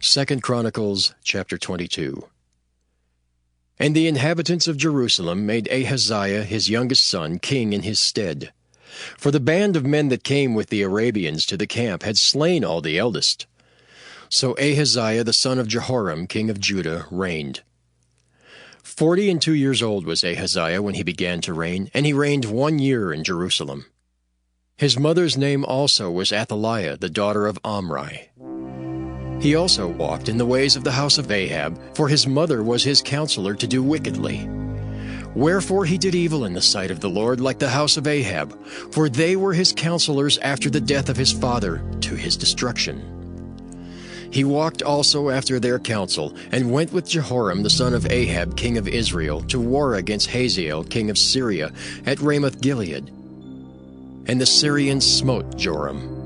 2 Chronicles chapter 22. And the inhabitants of Jerusalem made Ahaziah his youngest son king in his stead. For the band of men that came with the Arabians to the camp had slain all the eldest. So Ahaziah the son of Jehoram king of Judah reigned. 42 years old was Ahaziah when he began to reign, and he reigned 1 year in Jerusalem. His mother's name also was Athaliah, the daughter of Omri. He also walked in the ways of the house of Ahab, for his mother was his counselor to do wickedly. Wherefore he did evil in the sight of the Lord like the house of Ahab, for they were his counselors after the death of his father, to his destruction. He walked also after their counsel, and went with Jehoram the son of Ahab king of Israel to war against Hazael king of Syria at Ramoth-Gilead. And the Syrians smote Joram.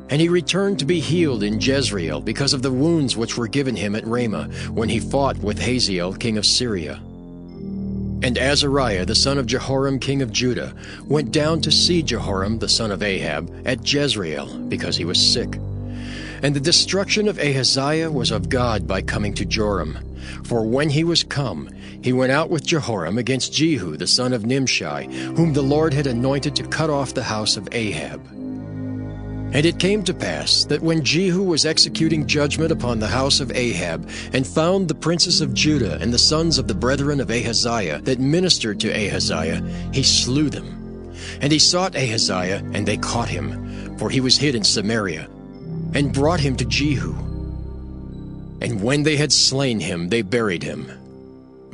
And he returned to be healed in Jezreel because of the wounds which were given him at Ramah, when he fought with Hazael king of Syria. And Azariah the son of Jehoram king of Judah went down to see Jehoram the son of Ahab at Jezreel, because he was sick. And the destruction of Ahaziah was of God by coming to Joram. For when he was come, he went out with Jehoram against Jehu the son of Nimshi, whom the Lord had anointed to cut off the house of Ahab. And it came to pass that when Jehu was executing judgment upon the house of Ahab, and found the princes of Judah and the sons of the brethren of Ahaziah that ministered to Ahaziah, he slew them. And he sought Ahaziah, and they caught him, for he was hid in Samaria, and brought him to Jehu. And when they had slain him, they buried him.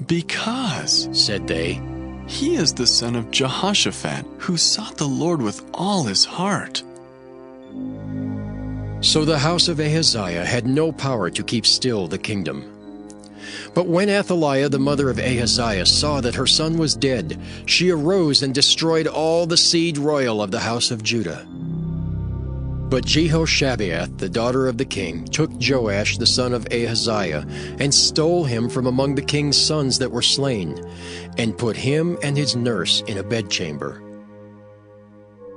"Because," said they, "he is the son of Jehoshaphat, who sought the Lord with all his heart." So the house of Ahaziah had no power to keep still the kingdom. But when Athaliah the mother of Ahaziah saw that her son was dead, she arose and destroyed all the seed royal of the house of Judah. But Jehoshabeath, the daughter of the king, took Joash the son of Ahaziah, and stole him from among the king's sons that were slain, and put him and his nurse in a bedchamber.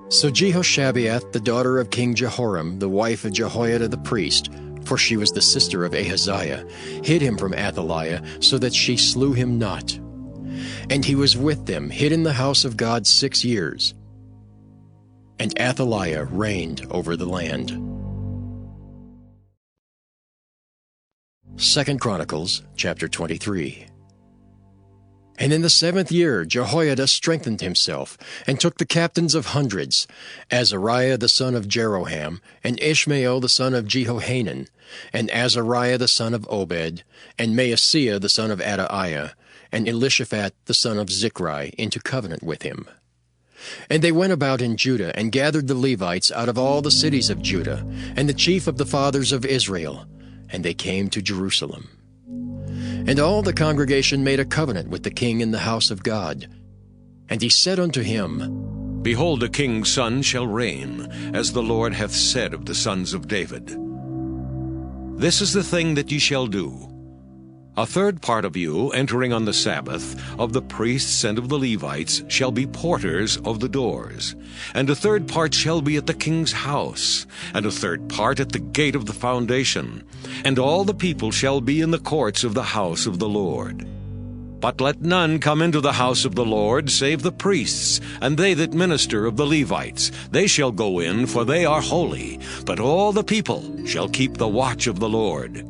So Jehoshabeath, the daughter of King Jehoram, the wife of Jehoiada the priest, for she was the sister of Ahaziah, hid him from Athaliah, so that she slew him not. And he was with them, hid in the house of God 6 years. And Athaliah reigned over the land. 2 Chronicles chapter 23. And in the 7th year Jehoiada strengthened himself, and took the captains of hundreds, Azariah the son of Jeroham, and Ishmael the son of Jehohanan, and Azariah the son of Obed, and Maaseiah the son of Adaiah, and Elishaphat the son of Zichri, into covenant with him. And they went about in Judah, and gathered the Levites out of all the cities of Judah, and the chief of the fathers of Israel, and they came to Jerusalem. And all the congregation made a covenant with the king in the house of God. And he said unto him, Behold, a king's son shall reign, as the Lord hath said of the sons of David. This is the thing that ye shall do. A third part of you, entering on the Sabbath, of the priests and of the Levites, shall be porters of the doors. And a third part shall be at the king's house, and a third part at the gate of the foundation. And all the people shall be in the courts of the house of the Lord. But let none come into the house of the Lord, save the priests, and they that minister of the Levites. They shall go in, for they are holy. But all the people shall keep the watch of the Lord.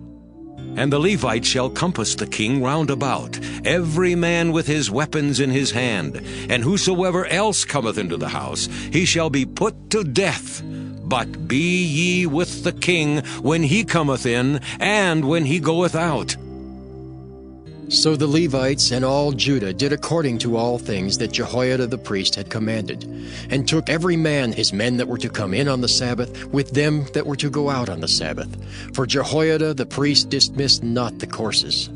And the Levites shall compass the king round about, every man with his weapons in his hand. And whosoever else cometh into the house, he shall be put to death. But be ye with the king when he cometh in, and when he goeth out. So the Levites and all Judah did according to all things that Jehoiada the priest had commanded, and took every man his men that were to come in on the Sabbath, with them that were to go out on the Sabbath. For Jehoiada the priest dismissed not the courses.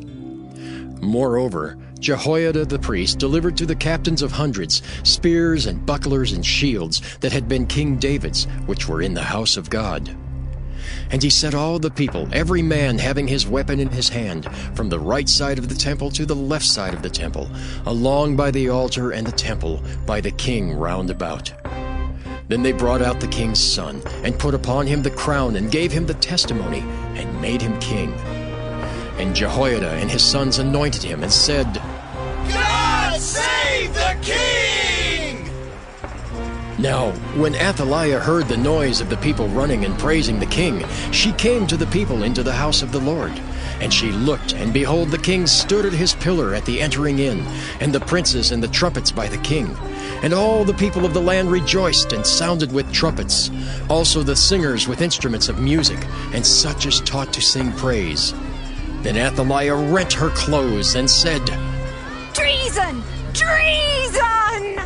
Moreover, Jehoiada the priest delivered to the captains of hundreds spears and bucklers and shields that had been King David's, which were in the house of God. And he set all the people, every man having his weapon in his hand, from the right side of the temple to the left side of the temple, along by the altar and the temple, by the king round about. Then they brought out the king's son, and put upon him the crown, and gave him the testimony, and made him king. And Jehoiada and his sons anointed him, and said, God save the king! Now, when Athaliah heard the noise of the people running and praising the king, she came to the people into the house of the Lord. And she looked, and behold, the king stood at his pillar at the entering in, and the princes and the trumpets by the king. And all the people of the land rejoiced, and sounded with trumpets, also the singers with instruments of music, and such as taught to sing praise. Then Athaliah rent her clothes, and said, Treason! Treason!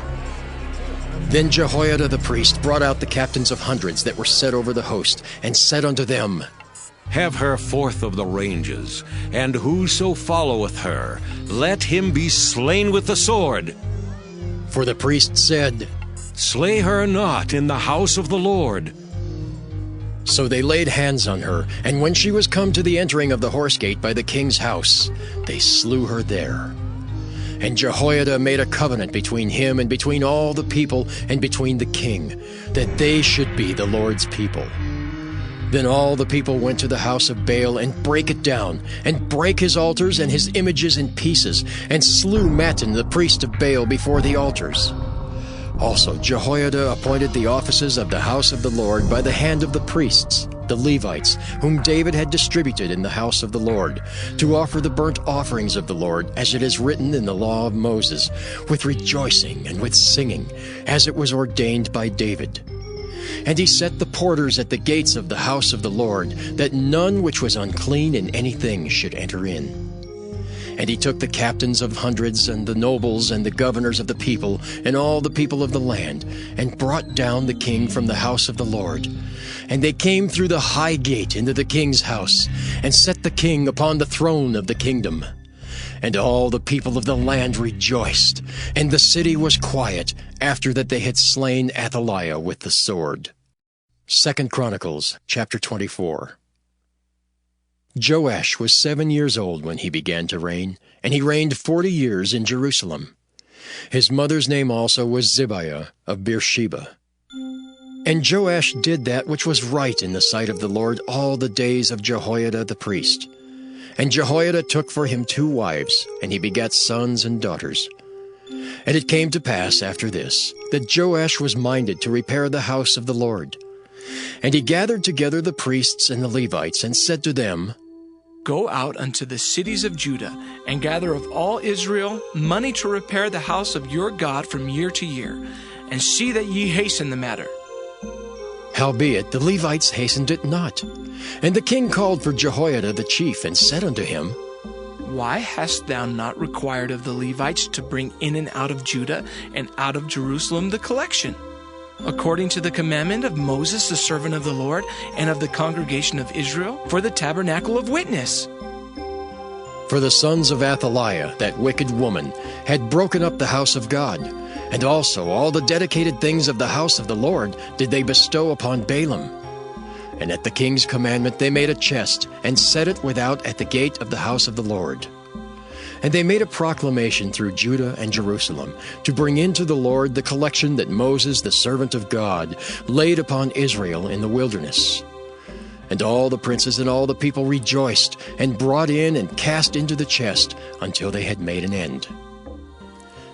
Then Jehoiada the priest brought out the captains of hundreds that were set over the host, and said unto them, Have her forth of the ranges, and whoso followeth her, let him be slain with the sword. For the priest said, Slay her not in the house of the Lord. So they laid hands on her, and when she was come to the entering of the horse gate by the king's house, they slew her there. And Jehoiada made a covenant between him and between all the people and between the king, that they should be the Lord's people. Then all the people went to the house of Baal and brake it down, and brake his altars and his images in pieces, and slew Mattan the priest of Baal before the altars. Also Jehoiada appointed the offices of the house of the Lord by the hand of the priests, the Levites, whom David had distributed in the house of the Lord, to offer the burnt offerings of the Lord, as it is written in the law of Moses, with rejoicing and with singing, as it was ordained by David. And he set the porters at the gates of the house of the Lord, that none which was unclean in anything should enter in. And he took the captains of hundreds, and the nobles, and the governors of the people, and all the people of the land, and brought down the king from the house of the Lord. And they came through the high gate into the king's house, and set the king upon the throne of the kingdom. And all the people of the land rejoiced, and the city was quiet, after that they had slain Athaliah with the sword. 2 Chronicles, chapter 24. Joash was 7 years old when he began to reign, and he reigned 40 years in Jerusalem. His mother's name also was Zibiah of Beersheba. And Joash did that which was right in the sight of the Lord all the days of Jehoiada the priest. And Jehoiada took for him 2 wives, and he begat sons and daughters. And it came to pass after this, that Joash was minded to repair the house of the Lord. And he gathered together the priests and the Levites, and said to them, Go out unto the cities of Judah, and gather of all Israel money to repair the house of your God from year to year, and see that ye hasten the matter. Howbeit the Levites hastened it not. And the king called for Jehoiada the chief, and said unto him, Why hast thou not required of the Levites to bring in and out of Judah and out of Jerusalem the collection, according to the commandment of Moses the servant of the Lord, and of the congregation of Israel, for the tabernacle of witness? For the sons of Athaliah, that wicked woman, had broken up the house of God, and also all the dedicated things of the house of the Lord did they bestow upon Balaam. And at the king's commandment they made a chest, and set it without at the gate of the house of the Lord. And they made a proclamation through Judah and Jerusalem, to bring into the Lord the collection that Moses the servant of God laid upon Israel in the wilderness. And all the princes and all the people rejoiced, and brought in and cast into the chest, until they had made an end.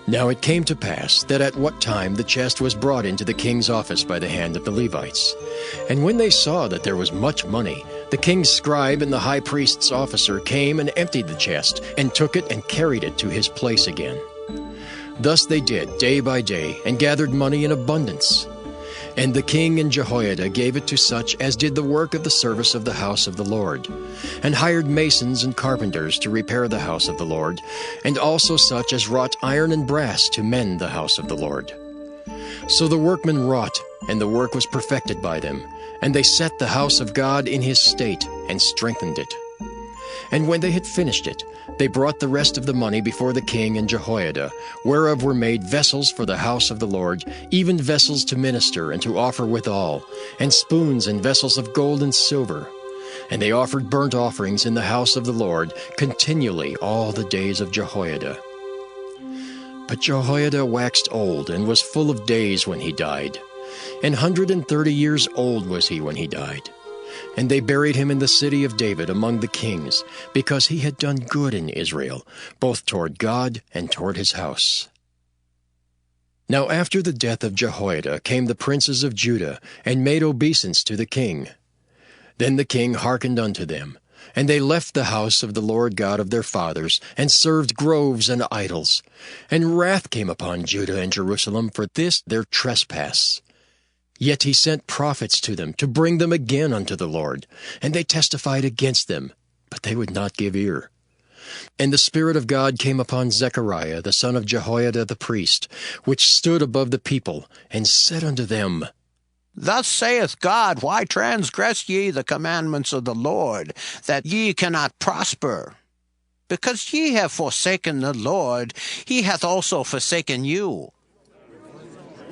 Now it came to pass that at what time the chest was brought into the king's office by the hand of the Levites. And when they saw that there was much money, the king's scribe and the high priest's officer came and emptied the chest, and took it and carried it to his place again. Thus they did day by day, and gathered money in abundance. And the king and Jehoiada gave it to such as did the work of the service of the house of the Lord, and hired masons and carpenters to repair the house of the Lord, and also such as wrought iron and brass to mend the house of the Lord. So the workmen wrought, and the work was perfected by them, and they set the house of God in his state, and strengthened it. And when they had finished it, they brought the rest of the money before the king and Jehoiada, whereof were made vessels for the house of the Lord, even vessels to minister and to offer withal, and spoons and vessels of gold and silver. And they offered burnt offerings in the house of the Lord continually all the days of Jehoiada. But Jehoiada waxed old, and was full of days when he died. and 130 years old was he when he died. And they buried him in the city of David among the kings, because he had done good in Israel, both toward God and toward his house. Now after the death of Jehoiada came the princes of Judah, and made obeisance to the king. Then the king hearkened unto them, and they left the house of the Lord God of their fathers, and served groves and idols. And wrath came upon Judah and Jerusalem for this their trespass. Yet he sent prophets to them, to bring them again unto the Lord. And they testified against them, but they would not give ear. And the Spirit of God came upon Zechariah the son of Jehoiada the priest, which stood above the people, and said unto them, Thus saith God, Why transgress ye the commandments of the Lord, that ye cannot prosper? Because ye have forsaken the Lord, he hath also forsaken you.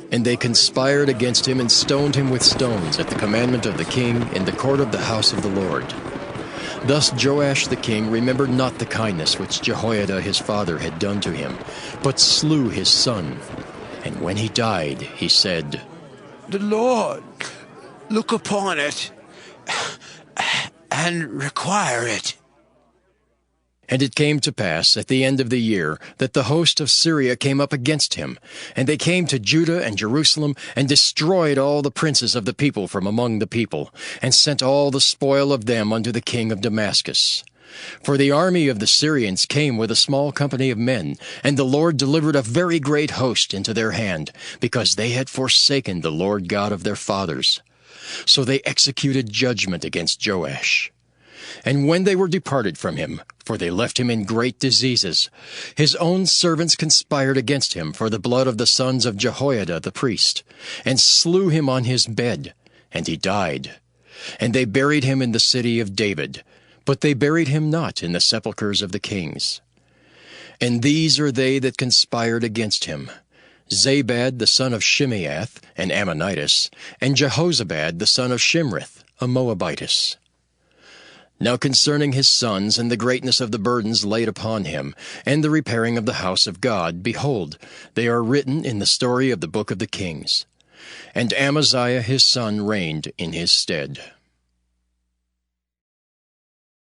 And they conspired against him, and stoned him with stones at the commandment of the king in the court of the house of the Lord. Thus Joash the king remembered not the kindness which Jehoiada his father had done to him, but slew his son. And when he died, he said, The Lord look upon it, and require it. And it came to pass at the end of the year that the host of Syria came up against him, and they came to Judah and Jerusalem, and destroyed all the princes of the people from among the people, and sent all the spoil of them unto the king of Damascus. For the army of the Syrians came with a small company of men, and the Lord delivered a very great host into their hand, because they had forsaken the Lord God of their fathers. So they executed judgment against Joash. And when they were departed from him, for they left him in great diseases, his own servants conspired against him for the blood of the sons of Jehoiada the priest, and slew him on his bed, and he died. And they buried him in the city of David, but they buried him not in the sepulchres of the kings. And these are they that conspired against him: Zabad the son of Shimeath, an Ammonitess, and Jehozabad the son of Shimrith, a Moabitess. Now concerning his sons, and the greatness of the burdens laid upon him, and the repairing of the house of God, behold, they are written in the story of the book of the Kings. And Amaziah his son reigned in his stead.